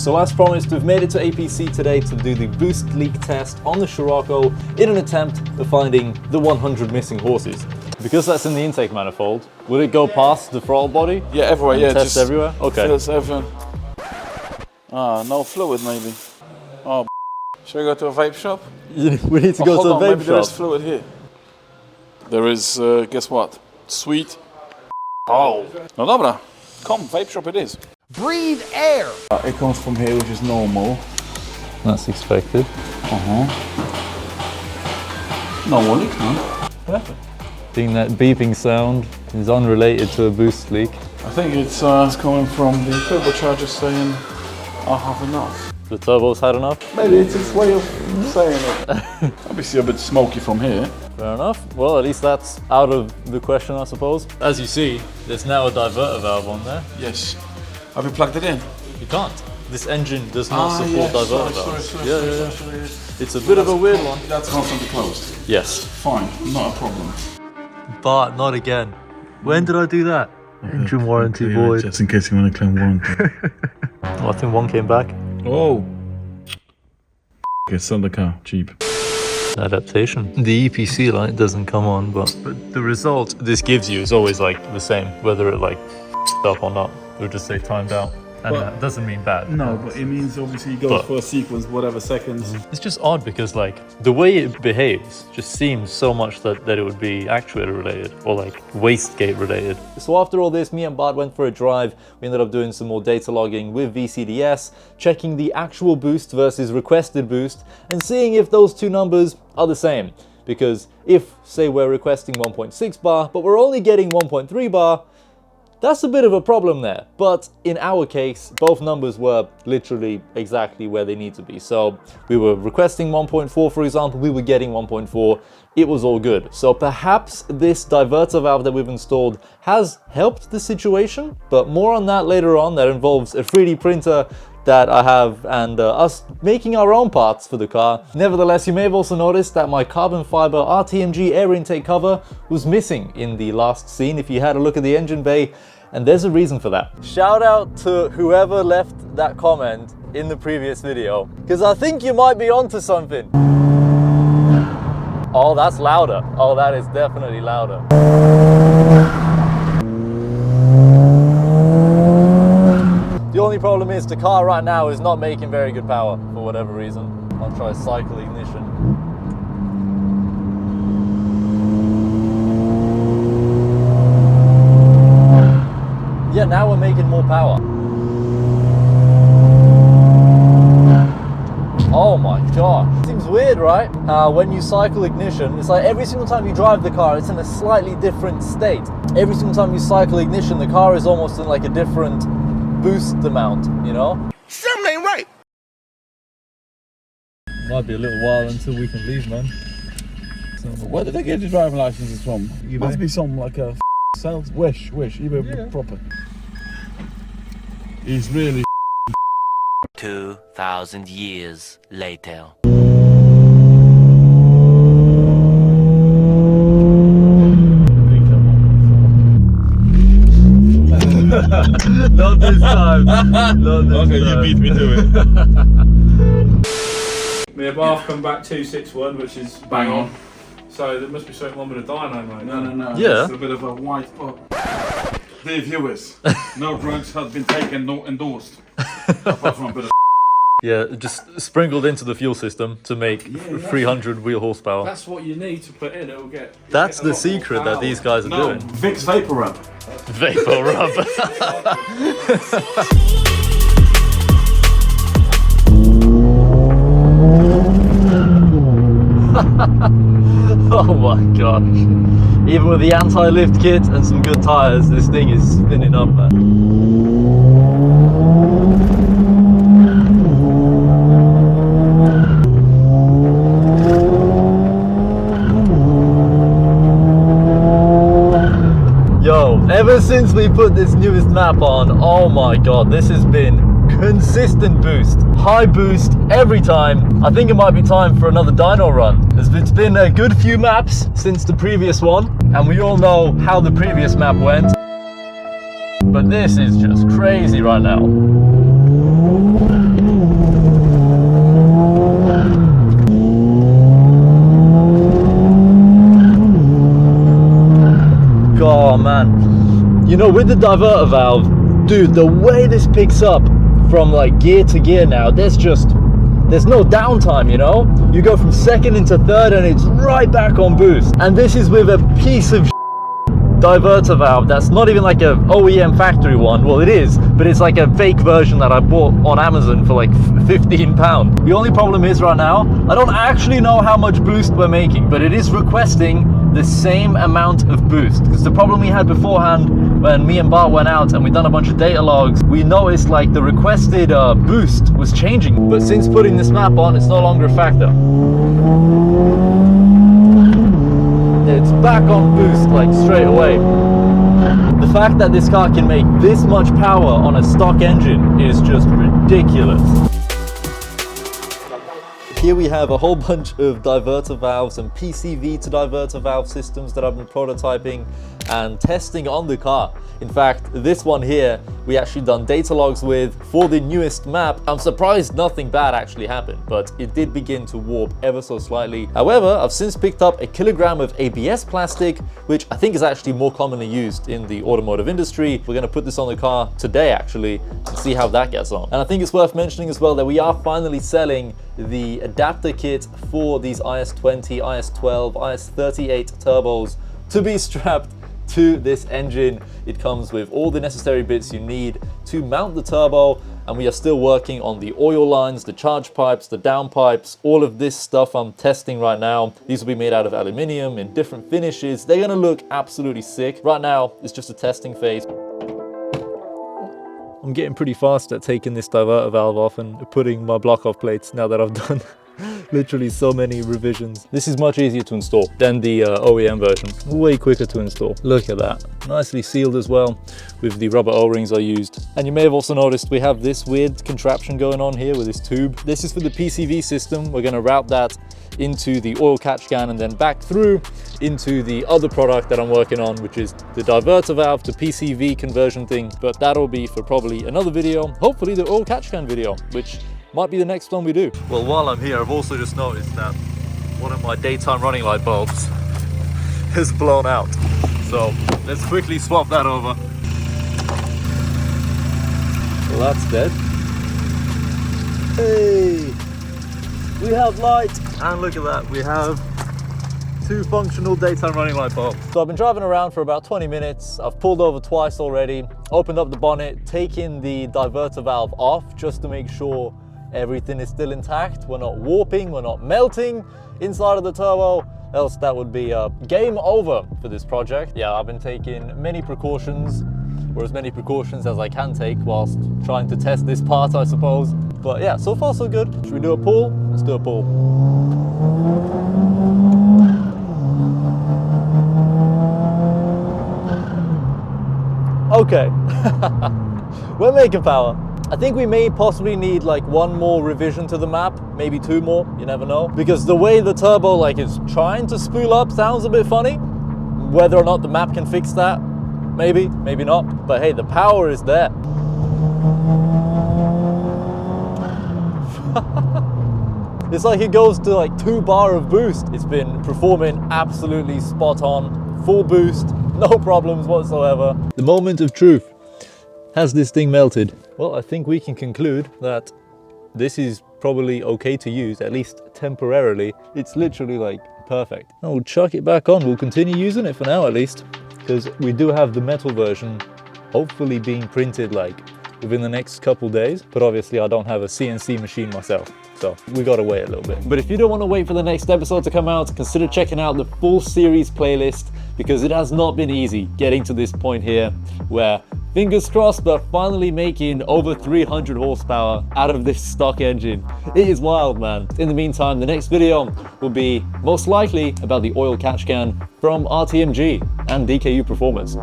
So as promised, we've made it to APC today to do the boost leak test on the SCIROCCO in an attempt of finding the 100 missing horses. Because that's in the intake manifold, would it go past the throttle body? Yeah, everywhere, yeah. Test everywhere? Okay. No fluid maybe. Oh, should we go to a vape shop? We need to go to a vape maybe shop. There is fluid here. There is, guess what? Sweet. Oh. No dobra. Come, vape shop it is. Breathe air. It comes from here, which is normal. That's expected. No more leaks, man. Perfect. I think that beeping sound is unrelated to a boost leak. I think it's coming from the turbocharger saying, I have enough. The turbo's had enough? Maybe it's its way of saying it. Obviously a bit smoky from here. Fair enough. Well, at least that's out of the question, I suppose. As you see, there's now a diverter valve on there. Yes. Have you plugged it in? You can't. This engine does not support diverter valves. Sorry. It's a bit of a weird one. That's constantly closed. Yes. Fine, not a problem. But not again. When did I do that? Engine warranty void. Just in case you want to claim warranty. Oh, I think one came back. Oh. Okay, sell the car, cheap. Adaptation. The EPC light doesn't come on, but the result this gives you is always like the same, whether it like up or not. It would just say timed out. And that doesn't mean bad. No, but it means obviously it goes for a sequence, whatever seconds. It's just odd because like the way it behaves just seems so much that it would be actuator related or like wastegate related. So after all this, me and Bart went for a drive. We ended up doing some more data logging with VCDS, checking the actual boost versus requested boost and seeing if those two numbers are the same. Because if, say, we're requesting 1.6 bar, but we're only getting 1.3 bar, that's a bit of a problem there, but in our case, both numbers were literally exactly where they need to be. So we were requesting 1.4, for example, we were getting 1.4, it was all good. So perhaps this diverter valve that we've installed has helped the situation, but more on that later on. That involves a 3D printer that I have and us making our own parts for the car. Nevertheless, you may have also noticed that my carbon fiber RTMG air intake cover was missing in the last scene if you had a look at the engine bay, and there's a reason for that. Shout out to whoever left that comment in the previous video, because I think you might be onto something. Oh, that's louder. Oh, that is definitely louder. The only problem is the car right now is not making very good power for whatever reason. I'll try cycle ignition. Yeah, now we're making more power. Oh my gosh. Seems weird, right? When you cycle ignition, it's like every single time you drive the car, it's in a slightly different state. Every single time you cycle ignition, the car is almost in like a different boost amount, you know? Something ain't right. Might be a little while until we can leave, man. Where did they get the driving licenses from? It must be some like a sales wish, even proper. He's really 2,000 years later. Not this time. Not this okay, time. you beat me to it. Me and Bath come back 261, which is Bang on. So there must be something wrong with the dyno, mate. No. Yeah. It's a bit of a white spot. Dear viewers, no drugs have been taken nor endorsed. Apart from a bit of Yeah, just sprinkled into the fuel system to make 300 wheel horsepower. That's what you need to put in. It'll get. That's the secret that these guys are doing. Vicks Vapor Rub. Vapor rub. Oh my gosh. Even with the anti-lift kit and some good tires, this thing is spinning up, man. Yo, ever since we put this newest map on, oh my god, this has been consistent boost, high boost every time. I think it might be time for another dyno run. It's been a good few maps since the previous one, and we all know how the previous map went. But this is just crazy right now. You know, with the diverter valve, dude, the way this picks up from like gear to gear now, there's no downtime, you know? You go from second into third and it's right back on boost. And this is with a piece of diverter valve that's not even like a OEM factory one. Well, it is, but it's like a fake version that I bought on Amazon for like £15. The only problem is right now, I don't actually know how much boost we're making, but it is requesting the same amount of boost. Because the problem we had beforehand, when me and Bart went out and we done a bunch of data logs, we noticed like the requested boost was changing. But since putting this map on, it's no longer a factor. It's back on boost like straight away. The fact that this car can make this much power on a stock engine is just ridiculous. Here we have a whole bunch of diverter valves and PCV to diverter valve systems that I've been prototyping and testing on the car. In fact, this one here, we actually done data logs with for the newest map. I'm surprised nothing bad actually happened, but it did begin to warp ever so slightly. However, I've since picked up a kilogram of ABS plastic, which I think is actually more commonly used in the automotive industry. We're gonna put this on the car today actually, and see how that gets on. And I think it's worth mentioning as well that we are finally selling the adapter kit for these IS-20, IS-12, IS-38 turbos to be strapped to this engine. It comes with all the necessary bits you need to mount the turbo, and we are still working on the oil lines, the charge pipes, the down pipes, all of this stuff I'm testing right now. These will be made out of aluminium in different finishes. They're gonna look absolutely sick. Right now, it's just a testing phase. I'm getting pretty fast at taking this diverter valve off and putting my block off plates now that I've done literally so many revisions. This is much easier to install than the OEM version. Way quicker to install. Look at that. Nicely sealed as well with the rubber O-rings I used. And you may have also noticed we have this weird contraption going on here with this tube. This is for the PCV system. We're going to route that into the oil catch can and then back through into the other product that I'm working on, which is the diverter valve to PCV conversion thing. But that'll be for probably another video, hopefully the oil catch can video, which might be the next one we do. Well, while I'm here, I've also just noticed that one of my daytime running light bulbs has blown out. So let's quickly swap that over. Well, that's dead. Hey, we have light, and look at that, we have 2 functional daytime running light bulbs. So I've been driving around for about 20 minutes. I've pulled over twice already, opened up the bonnet, taken the diverter valve off just to make sure everything is still intact. We're not warping, we're not melting inside of the turbo, else that would be a game over for this project. Yeah, I've been taking many precautions, or as many precautions as I can take whilst trying to test this part, I suppose. But yeah, so far so good. Should we do a pull? Let's do a pull. Okay, we're making power. I think we may possibly need like 1 more revision to the map, maybe 2 more, you never know. Because the way the turbo like is trying to spool up sounds a bit funny. Whether or not the map can fix that, maybe, maybe not. But hey, the power is there. It's like it goes to like 2 bar of boost. It's been performing absolutely spot on, full boost, no problems whatsoever. The moment of truth. Has this thing melted? Well, I think we can conclude that this is probably okay to use, at least temporarily. It's literally like perfect. I'll chuck it back on. We'll continue using it for now at least, because we do have the metal version hopefully being printed like within the next couple days. But obviously I don't have a CNC machine myself, so we gotta wait a little bit. But if you don't want to wait for the next episode to come out, consider checking out the full series playlist, because it has not been easy getting to this point here where, fingers crossed, but finally making over 300 horsepower out of this stock engine. It is wild, man. In the meantime, the next video will be most likely about the oil catch can from RTMG and DKU Performance.